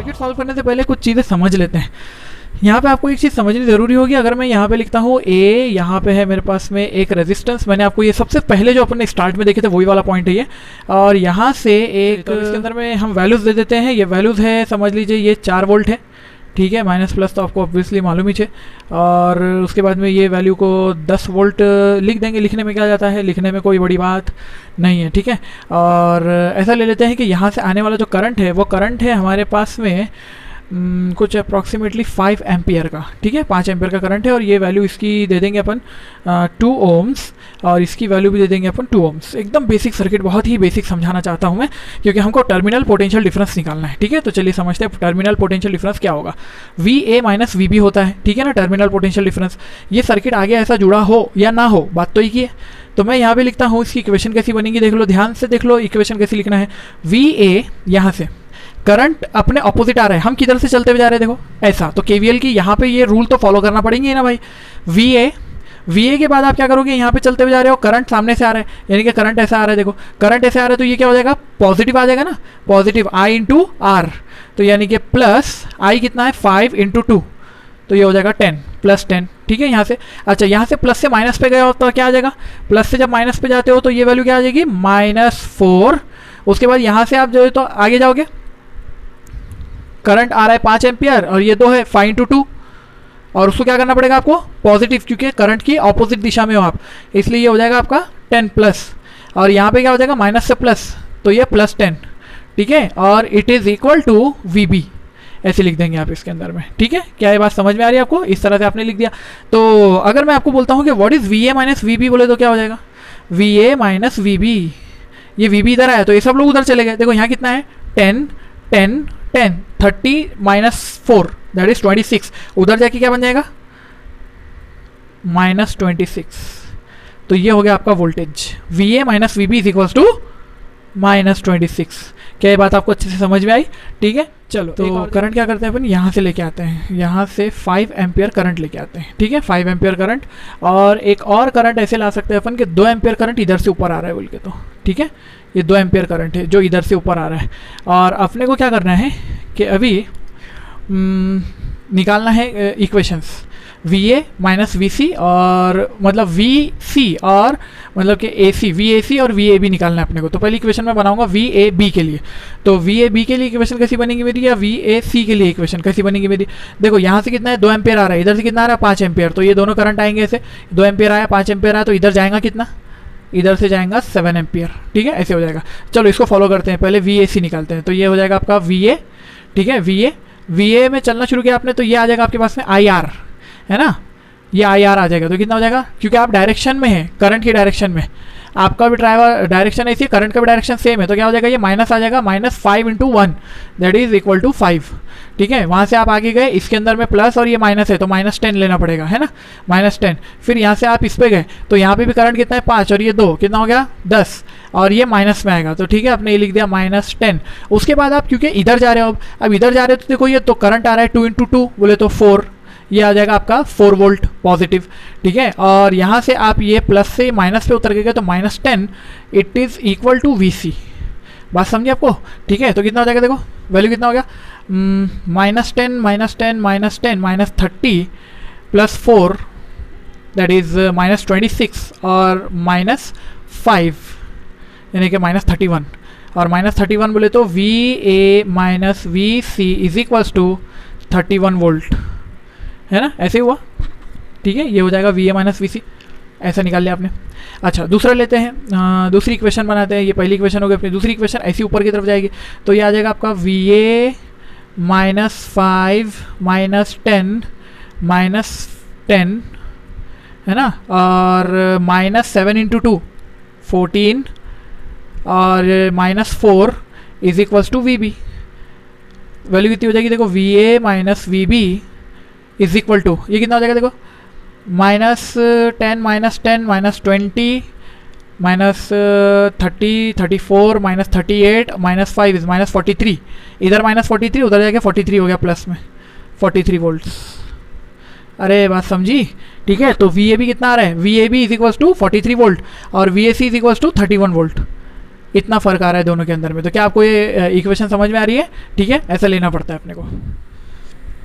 Circuit solve करने से पहले कुछ चीज़ें समझ लेते हैं। यहाँ पे आपको एक चीज़ समझनी ज़रूरी होगी। अगर मैं यहाँ पे लिखता हूँ ए, यहाँ पे है मेरे पास में एक रेजिस्टेंस, मैंने आपको ये सबसे पहले जो अपन ने स्टार्ट में देखे थे वही वाला पॉइंट है ये, और यहाँ से एक तो इसके अंदर में हम वैल्यूज़ दे देते हैं। ये वैल्यूज़ है, समझ लीजिए ये 4 वोल्ट है, ठीक है, माइनस प्लस तो आपको ऑब्वियसली मालूम ही है। और उसके बाद में ये वैल्यू को 10 वोल्ट लिख देंगे। लिखने में क्या जाता है, लिखने में कोई बड़ी बात नहीं है, ठीक है। और ऐसा ले लेते हैं कि यहाँ से आने वाला जो करंट है वो करंट है हमारे पास में कुछ अप्रॉक्सीमेटली 5 एम्पियर का, ठीक है, 5 एम्पियर का करंट है। और ये वैल्यू इसकी दे देंगे अपन 2 ओम्स, और इसकी वैल्यू भी दे देंगे अपन 2 ओम्स। एकदम बेसिक सर्किट, बहुत ही बेसिक समझाना चाहता हूँ मैं, क्योंकि हमको टर्मिनल पोटेंशियल डिफरेंस निकालना है, ठीक है। तो चलिए समझते हैं टर्मिनल पोटेंशियल डिफरेंस क्या होगा। VA माइनस VB होता है, ठीक है ना, टर्मिनल पोटेंशियल डिफरेंस। ये सर्किट आगे ऐसा जुड़ा हो या ना हो, बात तो एक ही है। तो मैं यहाँ पे लिखता हूँ, इसकी इक्वेशन कैसी बनेगी देख लो, ध्यान से देख लो इक्वेशन कैसी लिखना है। VA, यहाँ से करंट अपने ऑपोजिट आ रहा है, हम किधर से चलते हुए जा रहे हैं, देखो ऐसा। तो KVL की यहाँ पे ये रूल तो फॉलो करना पड़ेंगे ना भाई। VA के बाद आप क्या करोगे, यहाँ पे चलते हुए जा रहे हो, करंट सामने से आ रहा है, यानी कि करंट ऐसा आ रहा है, देखो करंट ऐसे आ रहा है, तो ये क्या हो जाएगा, पॉजिटिव आ जाएगा ना, पॉजिटिव I इंटू R, तो यानी कि प्लस I कितना है 5 इंटू 2, तो ये हो जाएगा 10 प्लस 10, ठीक है। यहाँ से अच्छा, यहाँ से प्लस से माइनस पे गए हो तो क्या आ जाएगा, प्लस से जब माइनस पे जाते हो तो ये वैल्यू क्या आ जाएगी, -4। उसके बाद यहाँ से आप जो है तो आगे जाओगे, करंट आ रहा है 5 एम्पियर और ये 2 है 5 इंटू 2, और उसको क्या करना पड़ेगा आपको, पॉजिटिव, क्योंकि करंट की ऑपोजिट दिशा में हो आप, इसलिए ये हो जाएगा आपका 10 प्लस, और यहाँ पे क्या हो जाएगा माइनस से प्लस, तो ये प्लस 10, ठीक है। और it is equal to VB, ऐसे लिख देंगे आप इसके अंदर में, ठीक है। क्या ये बात समझ में आ रही है आपको, इस तरह से आपने लिख दिया। तो अगर मैं आपको बोलता हूँ कि what is VA minus VB बोले तो क्या हो जाएगा, VA माइनस VB, ये VB इधर आया तो ये सब लोग उधर चले गए। देखो यहाँ कितना है 10 10 10, 30 माइनस 4 दैट इज 26, उधर जाके क्या बन जाएगा -26। तो ये हो गया आपका voltage, VA minus VB is equals to -26। क्या ये बात आपको अच्छे से समझ में आई, ठीक है। चलो तो करंट क्या करते हैं अपन, यहाँ से लेके आते हैं, यहाँ से 5 एम्पियर करंट लेके आते हैं, ठीक है, 5 एम्पियर करंट। और एक और करंट ऐसे ला सकते हैं अपन कि 2 एम्पियर करंट इधर से ऊपर आ रहा है बोल के, तो ठीक है, ये 2 एम्पियर करंट है जो इधर से ऊपर आ रहा है। और अपने को क्या करना है कि अभी निकालना है इक्वेशंस, VA माइनस VC, और मतलब VC और मतलब कि AC, VAC और VAB निकालना है अपने को। तो पहली इक्वेशन मैं बनाऊंगा VAB के लिए, तो VAB के लिए इक्वेशन कैसी बनेगी मेरी, या VAC के लिए इक्वेशन कैसी बनेगी मेरी। देखो यहाँ से कितना है 2 एम्पियर आ रहा है, इधर से कितना आ रहा है 5 एम्पियर, तो ये दोनों करंट आएंगे ऐसे, 2 एम्पियर आया 5 एम्पियर आया, तो इधर जाएगा कितना, इधर से जाएगा 7 एम्पियर, ठीक है, ऐसे हो जाएगा। चलो इसको फॉलो करते हैं, पहले VAC निकालते हैं। तो ये हो जाएगा आपका VA, ठीक है, VA में चलना शुरू किया आपने तो ये आ जाएगा आपके पास में IR, है ना, ये IR आ जाएगा। तो कितना हो जाएगा, क्योंकि आप डायरेक्शन में है, करंट की डायरेक्शन में, आपका भी डायरेक्शन ऐसी है, करंट का भी डायरेक्शन सेम है, तो क्या हो जाएगा, ये माइनस आ जाएगा, -5 into 1 that is equal to 5, ठीक है। वहाँ से आप आगे गए, इसके अंदर में प्लस और ये माइनस है तो -10 लेना पड़ेगा, है ना, -10। फिर यहाँ से आप इस पे गए तो यहाँ पे भी करंट कितना है 5 और ये 2, कितना हो गया 10, और ये माइनस में आएगा, तो ठीक है, आपने ये लिख दिया -10। उसके बाद आप क्योंकि इधर जा रहे हो, अब इधर जा रहे हो तो देखो ये तो करंट आ रहा है 2 इंटू 2 बोले तो 4, ये आ जाएगा आपका 4 वोल्ट पॉजिटिव, ठीक है। और यहाँ से आप ये प्लस से माइनस पे उतर गए तो -10 it is equal to VC, बात समझिए आपको, ठीक है। तो कितना हो जाएगा, देखो वैल्यू कितना हो गया, -10 -30 प्लस 4 दैट इज़ -26 और -5 यानी कि -31, और -31 बोले तो VA माइनस VC is equals to 31 volt, है ना, ऐसे हुआ, ठीक है। ये हो जाएगा VA माइनस VC, ऐसा निकाल लिया आपने। अच्छा दूसरा लेते हैं, दूसरी इक्वेशन बनाते हैं। ये पहली इक्वेशन हो गई अपनी, दूसरी इक्वेशन ऐसी ऊपर की तरफ जाएगी, तो ये आ जाएगा आपका VA -5 -10 है ना, और -7 इंटू 2 14 और -4 is equals to VB। Value कितनी हो जाएगी, देखो VA minus VB is equal to, ये कितना हो जाएगा देखो, -10 -20 -30 34 -38 -5 इज -43, इधर -43 उधर जाके 43 हो गया प्लस में 43 वोल्ट्स। अरे बात समझी, ठीक है। तो VAB कितना आ रहा है, VAB is equals to 43 volt और VAC is equals to 31 volt, इतना फ़र्क आ रहा है दोनों के अंदर में। तो क्या आपको ये इक्वेशन समझ में आ रही है? ठीक है, ऐसा लेना पड़ता है अपने को।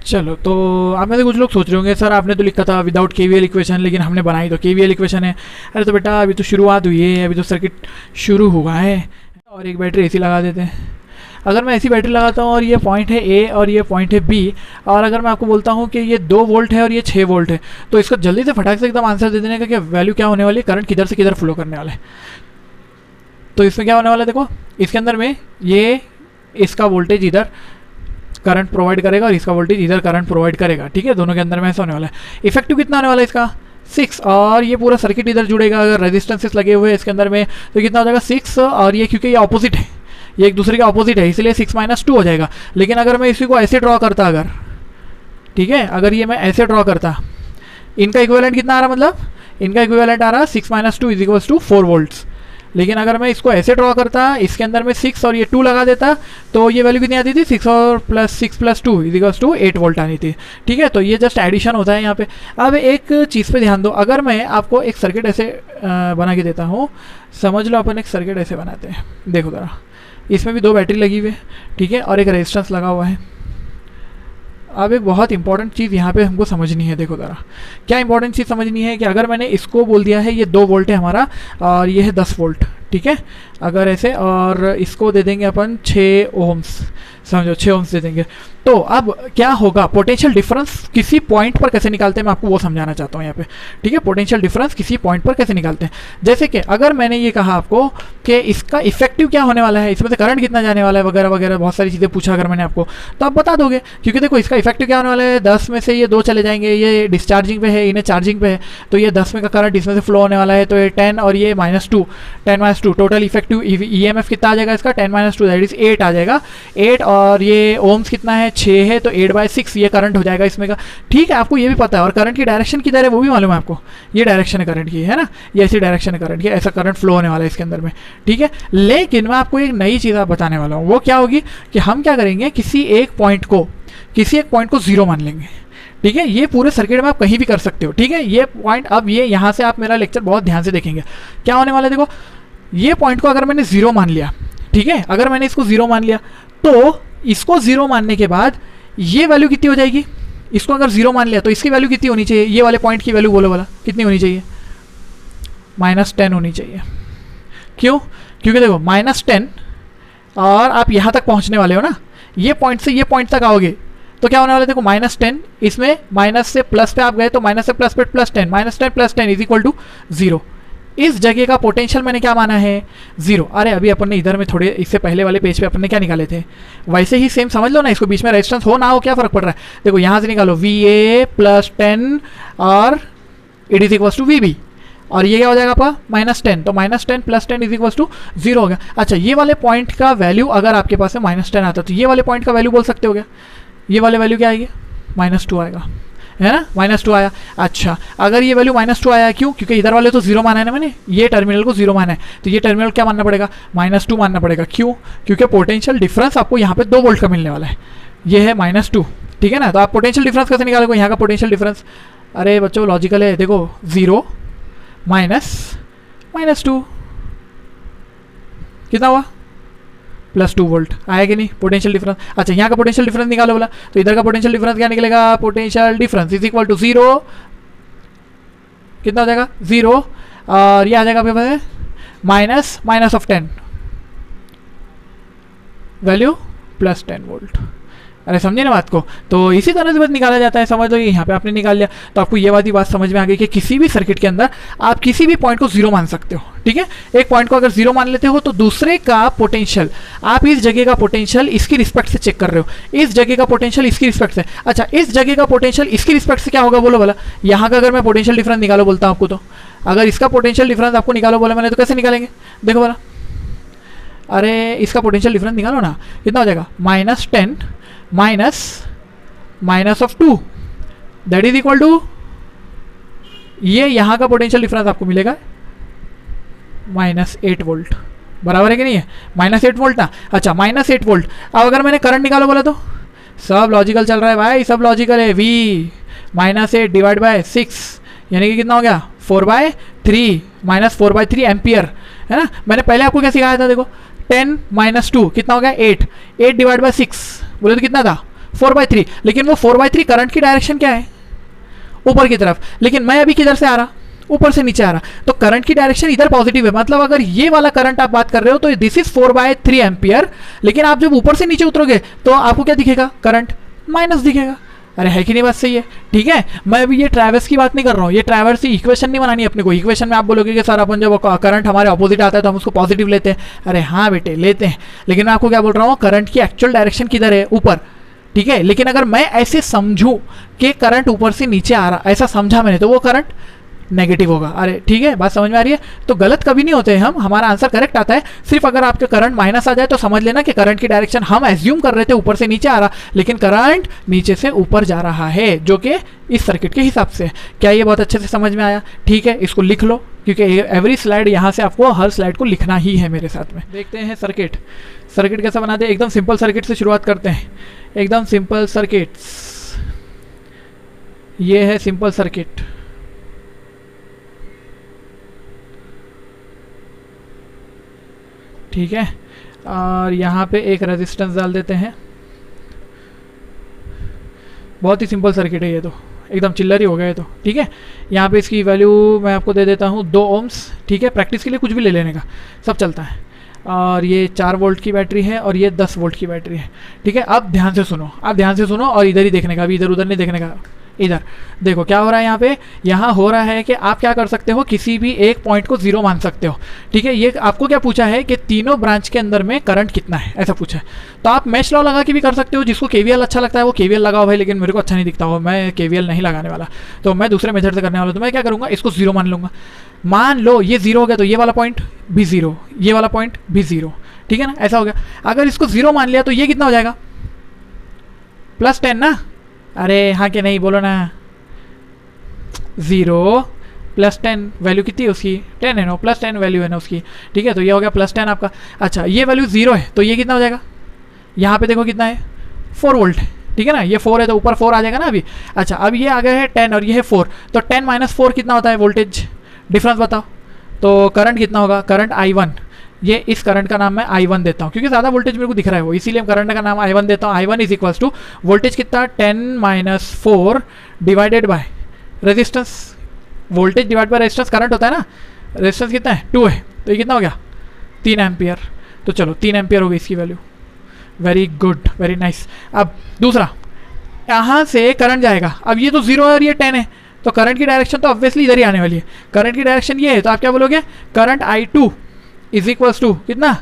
चलो, तो आप में से कुछ लोग सोच रहे होंगे सर आपने तो लिखा था विदाउट केवीएल इक्वेशन, लेकिन हमने बनाई तो केवीएल इक्वेशन है। अरे तो बेटा अभी तो शुरुआत हुई है, अभी तो सर्किट शुरू हुआ है, और एक बैटरी ऐसी लगा देते हैं। अगर मैं ऐसी बैटरी लगाता हूँ और ये पॉइंट है ए और ये पॉइंट है बी, और अगर मैं आपको बोलता हूँ कि ये 2 वोल्ट है और ये 6 वोल्ट है, तो इसको जल्दी से फटाक से एकदम आंसर दे देने का कि वैल्यू क्या होने वाली है, करंट किधर से किधर फ्लो करने वाला है। तो इसमें क्या होने वाला है, देखो इसके अंदर में ये इसका वोल्टेज इधर करंट प्रोवाइड करेगा और इसका वोल्टेज इधर करंट प्रोवाइड करेगा। ठीक है, दोनों के अंदर में ऐसा होने वाला है। इफेक्टिव कितना होने वाला है इसका 6, और ये पूरा सर्किट इधर जुड़ेगा। अगर रेजिस्टेंसेस लगे हुए हैं इसके अंदर में तो कितना हो जाएगा 6, और ये क्योंकि ये ऑपोजिट है, ये एक दूसरे के ऑपोजिट है, इसलिए 6 - 2 हो जाएगा। लेकिन अगर मैं इसी को ऐसे ड्रॉ करता, अगर ठीक है, अगर ये मैं ऐसे ड्रॉ करता, इनका इक्विवेलेंट कितना आ रहा, मतलब इनका इक्विवेलेंट आ रहा 6 - 2 = 4 वोल्ट्स। लेकिन अगर मैं इसको ऐसे ड्रॉ करता, इसके अंदर में 6 और ये 2 लगा देता, तो ये वैल्यू कितनी आती थी 6 + 2 = 8 वोल्ट आनी थी। ठीक है, तो ये जस्ट एडिशन होता है यहाँ पे। अब एक चीज़ पे ध्यान दो, अगर मैं आपको एक सर्किट ऐसे बना के देता हूँ, समझ लो अपन एक सर्किट ऐसे बनाते हैं। देखो ज़रा, इसमें भी 2 बैटरी लगी हुई है, ठीक है, और एक रेजिस्टेंस लगा हुआ है। अब एक बहुत इंपॉर्टेंट चीज़ यहाँ पे हमको समझनी है। देखो ज़रा, क्या इंपॉर्टेंट चीज़ समझनी है कि अगर मैंने इसको बोल दिया है ये 2 वोल्ट है हमारा और ये है 10 वोल्ट, ठीक है, अगर ऐसे, और इसको दे देंगे अपन 6 ओम्स, समझो 6 ओम्स दे देंगे, तो अब क्या होगा, पोटेंशियल डिफरेंस किसी पॉइंट पर कैसे निकालते हैं मैं आपको वो समझाना चाहता हूँ यहाँ पे। ठीक है, पोटेंशियल डिफरेंस किसी पॉइंट पर कैसे निकालते हैं। जैसे कि अगर मैंने ये कहा आपको कि इसका इफेक्टिव क्या होने वाला है, इसमें से करंट कितना जाने वाला है, वगैरह वगैरह बहुत सारी चीज़ें पूछा अगर मैंने आपको, तो आप बता दोगे, क्योंकि देखो इसका इफेक्टिव क्या होने वाला है, 10 में से ये 2 चले जाएंगे, ये डिस्चार्जिंग पे है, इन्हें चार्जिंग पे है, तो ये 10 में का करंट इसमें से फ्लो होने वाला है, तो ये 10 और ये -2, 10 - 2 टोटल इफेक्टिव EMF कितना आ जाएगा इसका 10 - 2 दैट इज 8 आ जाएगा। 8 और ये ओम्स कितना है 6 है, तो 8/6 ये करंट हो जाएगा इसमें का। ठीक है, आपको ये भी पता है, और करंट की डायरेक्शन किधर है वो भी मालूम है आपको, ये डायरेक्शन है करंट की, है ना, ये ऐसी डायरेक्शन है करंट की, ऐसा करंट फ्लो होने वाला है इसके अंदर में। ठीक है, लेकिन मैं आपको एक नई चीज़ आप बताने वाला हूँ, वो क्या होगी कि हम क्या करेंगे, किसी एक पॉइंट को 0 मान लेंगे। ठीक है, ये पूरे सर्किट में आप कहीं भी कर सकते हो। ठीक है, ये पॉइंट, अब ये यहाँ से आप मेरा लेक्चर बहुत ध्यान से देखेंगे, क्या होने वाला है, देखो ये पॉइंट को अगर मैंने 0 मान लिया, ठीक है, अगर मैंने इसको 0 मान लिया, तो इसको 0 मानने के बाद ये वैल्यू कितनी हो जाएगी, इसको अगर 0 मान लिया तो इसकी वैल्यू कितनी होनी चाहिए, ये वाले पॉइंट की वैल्यू बोलो वाला कितनी होनी चाहिए, -10 होनी चाहिए। क्यों, क्योंकि देखो -10 और आप यहाँ तक पहुँचने वाले हो ना, ये पॉइंट से ये पॉइंट तक आओगे, तो क्या होने वाला है, देखो -10, इसमें माइनस से प्लस पे आप गए तो माइनस से प्लस पे +10, -10 + 10 = 0। इस जगह का पोटेंशियल मैंने क्या माना है 0। अरे अभी अपन ने इधर में थोड़े इससे पहले वाले पेज पे अपन ने क्या निकाले थे, वैसे ही सेम समझ लो ना, इसको बीच में रेजिस्टेंस हो ना हो क्या फ़र्क पड़ रहा है। देखो यहाँ से निकालो VA + 10 और it is equals to VB, और ये क्या हो जाएगा आपका -10, तो -10 + 10 = 0 हो गया। अच्छा, ये वाले पॉइंट का वैल्यू अगर आपके पास में -10 आता तो ये वाले पॉइंट का वैल्यू बोल सकते हो क्या, ये वाले वैल्यू क्या आएगी -2 आएगा, है ना, -2 आया। अच्छा, अगर ये वैल्यू -2 आया, क्यों, क्योंकि इधर वाले तो 0 माना है ना मैंने, ये टर्मिनल को 0 माना है, तो ये टर्मिनल क्या मानना पड़ेगा -2 मानना पड़ेगा। क्यों, क्योंकि पोटेंशियल डिफरेंस आपको यहाँ पे 2 वोल्ट का मिलने वाला है, ये है -2, ठीक है ना। तो आप पोटेंशियल डिफरेंस कैसे निकालोगे, यहाँ का पोटेंशियल डिफरेंस, अरे बच्चों लॉजिकल है, देखो 0 - -2 कितना हुआ +2 वोल्ट आया कि नहीं पोटेंशियल डिफरेंस। अच्छा, यहाँ का पोटेंशियल डिफरेंस निकालो बोला, तो इधर का पोटेंशियल डिफरेंस क्या निकलेगा, potential difference is equal to 0, कितना हो जाएगा 0, और ये आ जाएगा आपके पास -10 वैल्यू +10 वोल्ट। अरे समझे ना बात को, तो इसी तरह से बस निकाला जाता है, समझ लो यहाँ पे आपने निकाल लिया, तो आपको ये वाली बात समझ में आ गई कि किसी भी सर्किट के अंदर आप किसी भी पॉइंट को 0 मान सकते हो। ठीक है, एक पॉइंट को अगर 0 मान लेते हो तो दूसरे का पोटेंशियल, आप इस जगह का पोटेंशियल इसकी रिस्पेक्ट से चेक कर रहे हो, इस जगह का पोटेंशियल इसकी रिस्पेक्ट से। अच्छा, इस जगह का पोटेंशियल इसकी रिस्पेक्ट से क्या होगा बोलो बोला, यहाँ का अगर मैं पोटेंशियल डिफरेंस निकालो बोलता हूँ आपको, तो अगर इसका पोटेंशियल डिफरेंस आपको निकालो बोला मैंने, तो कैसे निकालेंगे, देखो बोला, अरे इसका पोटेंशियल डिफरेंस निकालो ना, कितना हो जाएगा -10 -2 दैट इज इक्वल टू, ये यहाँ का पोटेंशियल डिफरेंस आपको मिलेगा -8 वोल्ट, बराबर है कि नहीं है, -8 वोल्ट ना। अच्छा, -8 वोल्ट, अब अगर मैंने करंट निकालो बोला तो सब लॉजिकल चल रहा है भाई, सब लॉजिकल है, V -8 / 6 यानी कि कितना हो गया 4/3 माइनस 4/3 एम्पियर, है ना। मैंने पहले आपको क्या सिखाया था, देखो 10 माइनस 2 कितना हो गया 8, 8 डिवाइड बाई 6 बोले तो कितना था 4/3, लेकिन वो 4/3 करंट की डायरेक्शन क्या है, ऊपर की तरफ, लेकिन मैं अभी किधर से आ रहा, ऊपर से नीचे आ रहा, तो करंट की डायरेक्शन इधर पॉजिटिव है, मतलब अगर ये वाला करंट आप बात कर रहे हो तो दिस इज 4/3 एम्पियर, लेकिन आप जब ऊपर से नीचे उतरोगे तो आपको क्या दिखेगा, करंट माइनस दिखेगा। अरे है कि नहीं, बात सही है, ठीक है। मैं अभी ये ट्रैवर्स की बात नहीं कर रहा हूँ, ये ट्रैवर्स की इक्वेशन नहीं बनानी अपने को। इक्वेशन में आप बोलोगे कि सर अपन जब करंट हमारे अपोजिट आता है तो हम उसको पॉजिटिव लेते हैं, अरे हाँ बेटे लेते हैं, लेकिन मैं आपको क्या बोल रहा हूँ, करंट की एक्चुअल डायरेक्शन किधर है, ऊपर, ठीक है। लेकिन अगर मैं ऐसे समझूं कि करंट ऊपर से नीचे आ रहा, ऐसा समझा मैंने, तो वो करंट नेगेटिव होगा। अरे ठीक है, बात समझ में आ रही है। तो गलत कभी नहीं होते हम, हमारा आंसर करेक्ट आता है। सिर्फ अगर आपके करंट माइनस आ जाए तो समझ लेना कि करंट की डायरेक्शन हम एज्यूम कर रहे थे ऊपर से नीचे आ रहा, लेकिन करंट नीचे से ऊपर जा रहा है, जो कि इस सर्किट के हिसाब से। क्या ये बहुत अच्छे से समझ में आया? ठीक है, इसको लिख लो, क्योंकि एवरी स्लाइड यहाँ से आपको हर स्लाइड को लिखना ही है मेरे साथ में। देखते हैं सर्किट, सर्किट कैसा बनाते हैं। एकदम सिंपल सर्किट से शुरुआत करते हैं, एकदम सिंपल सर्किट्स। ये है सिंपल सर्किट, ठीक है। और यहाँ पे एक रेजिस्टेंस डाल देते हैं, बहुत ही सिंपल सर्किट है ये, तो एकदम चिल्लर ही हो गया है, तो ठीक है। यहाँ पे इसकी वैल्यू मैं आपको दे देता हूँ 2 ओम्स, ठीक है। प्रैक्टिस के लिए कुछ भी ले लेने का, सब चलता है। और ये 4 वोल्ट की बैटरी है और ये 10 वोल्ट की बैटरी है, ठीक है। अब ध्यान से सुनो, आप ध्यान से सुनो और इधर ही देखने का, अभी इधर उधर नहीं देखने का। इधर देखो क्या हो रहा है यहाँ पे, यहाँ हो रहा है कि आप क्या कर सकते हो, किसी भी एक पॉइंट को 0 मान सकते हो, ठीक है। ये आपको क्या पूछा है कि तीनों ब्रांच के अंदर में करंट कितना है, ऐसा पूछा है। तो आप मैश लॉ लगा के भी कर सकते हो, जिसको केवीएल अच्छा लगता है वो केवीएल लगाओ भाई, लेकिन मेरे को अच्छा नहीं दिखता हो, मैं केवीएल नहीं लगाने वाला, तो मैं दूसरे मेथड से करने वाला। तो मैं क्या करूँगा, इसको 0 मान लूँगा। मान लो ये 0 हो गया तो ये वाला पॉइंट भी 0, ये वाला पॉइंट भी 0, ठीक है ना, ऐसा हो गया। अगर इसको 0 मान लिया तो ये कितना हो जाएगा, +10 ना। अरे हाँ कि नहीं, बोलो ना। 0 + 10 वैल्यू कितनी है उसकी, 10 है ना, +10 वैल्यू है ना उसकी, ठीक है। तो ये हो गया +10 आपका। अच्छा ये वैल्यू 0 है तो ये कितना हो जाएगा, यहाँ पे देखो कितना है, 4 वोल्ट है, ठीक है ना। ये 4 है तो ऊपर 4 आ जाएगा ना अभी। अच्छा अब ये आ गया है 10 और ये है 4, तो 10 - 4 कितना होता है, वोल्टेज डिफरेंस बताओ। तो करंट कितना होगा, करंट I1, ये इस करंट का नाम मैं I1 देता हूँ, क्योंकि ज़्यादा वोल्टेज मेरे को दिख रहा है वो, इसीलिए करंट का नाम I1 देता हूँ। I1 is equals to voltage कितना, 10 - 4 divided by resistance, voltage divide by resistance current होता है ना। रेजिस्टेंस कितना है, 2 है, तो ये कितना हो गया, 3 एम्पियर। तो चलो 3 एम्पियर हो गई इसकी value, very good, very nice. अब दूसरा, यहाँ से करंट जाएगा, अब ये तो 0 है और ये 10 है, तो करंट की डायरेक्शन तो ऑब्वियसली इधर ही आने वाली है। करंट की डायरेक्शन ये है, तो आप क्या बोलोगे, current I2 is equals to कितना,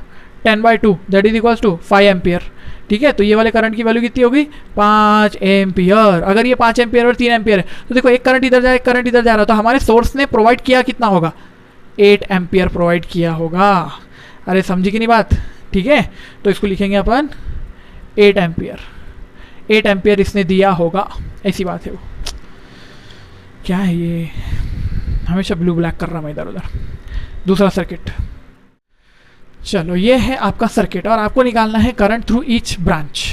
10/2 that is equals to 5 ampere, ठीक है। तो ये वाले करंट की वैल्यू कितनी होगी, 5 एम्पियर। अगर ये 5 एम्पियर और 3 एम्पियर है तो देखो एक करंट इधर जाए, एक करंट इधर जा रहा है, तो हमारे सोर्स ने प्रोवाइड किया कितना होगा, 8 एम्पियर प्रोवाइड किया होगा। अरे समझी कि नहीं बात, ठीक है। तो इसको लिखेंगे अपन 8 एम्पियर, 8 एम्पियर इसने दिया होगा, ऐसी बात है वो। क्या है ये, हमेशा ब्लू ब्लैक कर रहा मैं इधर उधर। दूसरा सर्किट, चलो ये है आपका सर्किट और आपको निकालना है current through each branch.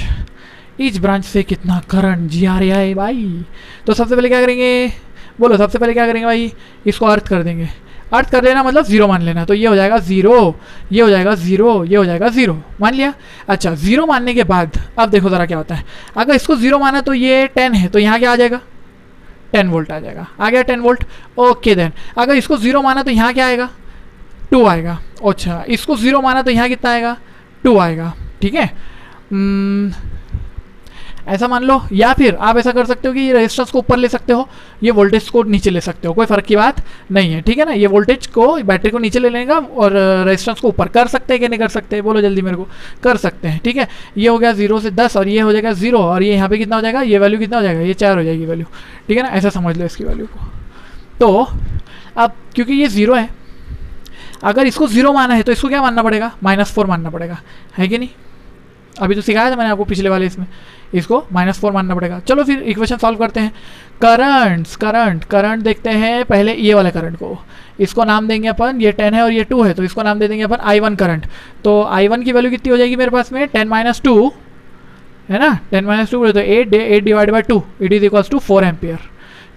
Each branch से कितना करंट जी आ रहा है भाई। तो सबसे पहले क्या करेंगे, बोलो सबसे पहले क्या करेंगे भाई, इसको अर्थ कर देंगे। अर्थ कर लेना मतलब 0 मान लेना, तो ये हो जाएगा 0, ये हो जाएगा 0, ये हो जाएगा 0, मान लिया। अच्छा 0 मानने के बाद अब देखो ज़रा क्या होता है, अगर इसको 0 माना तो ये 10 है, तो यहाँ क्या आ जाएगा, 10 वोल्ट आ जाएगा, आ गया 10 वोल्ट। ओके देन अगर इसको 0 माना तो यहाँ क्या आएगा, 2 आएगा। अच्छा इसको 0 माना तो यहाँ कितना आएगा, 2 आएगा, ठीक है। ऐसा मान लो, या फिर आप ऐसा कर सकते हो कि ये रेजिस्टेंस को ऊपर ले सकते हो, ये वोल्टेज को नीचे ले सकते हो, कोई फर्क की बात नहीं है, ठीक है ना। ये वोल्टेज को, बैटरी को नीचे ले लेगा और रेजिस्टेंस को ऊपर। कर सकते हैं कि नहीं कर सकते, बोलो जल्दी मेरे को, कर सकते हैं, ठीक है। ये हो गया 0 से 10 और ये हो जाएगा 0 और ये यहाँ पे कितना हो जाएगा, ये वैल्यू कितना हो जाएगा, ये 4 हो जाएगी वैल्यू, ठीक है ना। ऐसा समझ लो इसकी वैल्यू को। तो अब क्योंकि ये 0 है, अगर इसको 0 माना है तो इसको क्या मानना पड़ेगा, -4 मानना पड़ेगा, है कि नहीं। अभी तो सिखाया था मैंने आपको पिछले वाले इसमें, इसको -4 मानना पड़ेगा। चलो फिर इक्वेशन सॉल्व करते हैं। करंट देखते हैं पहले, ये वाले करंट को, इसको नाम देंगे अपन, ये 10 है और ये 2 है, तो इसको नाम दे देंगे अपन I1 करंट। तो I1 की वैल्यू कितनी हो जाएगी मेरे पास में, 10 - 2 है ना, 10 - 2 तो 8 divide by 2 it is equals to 4 ampere,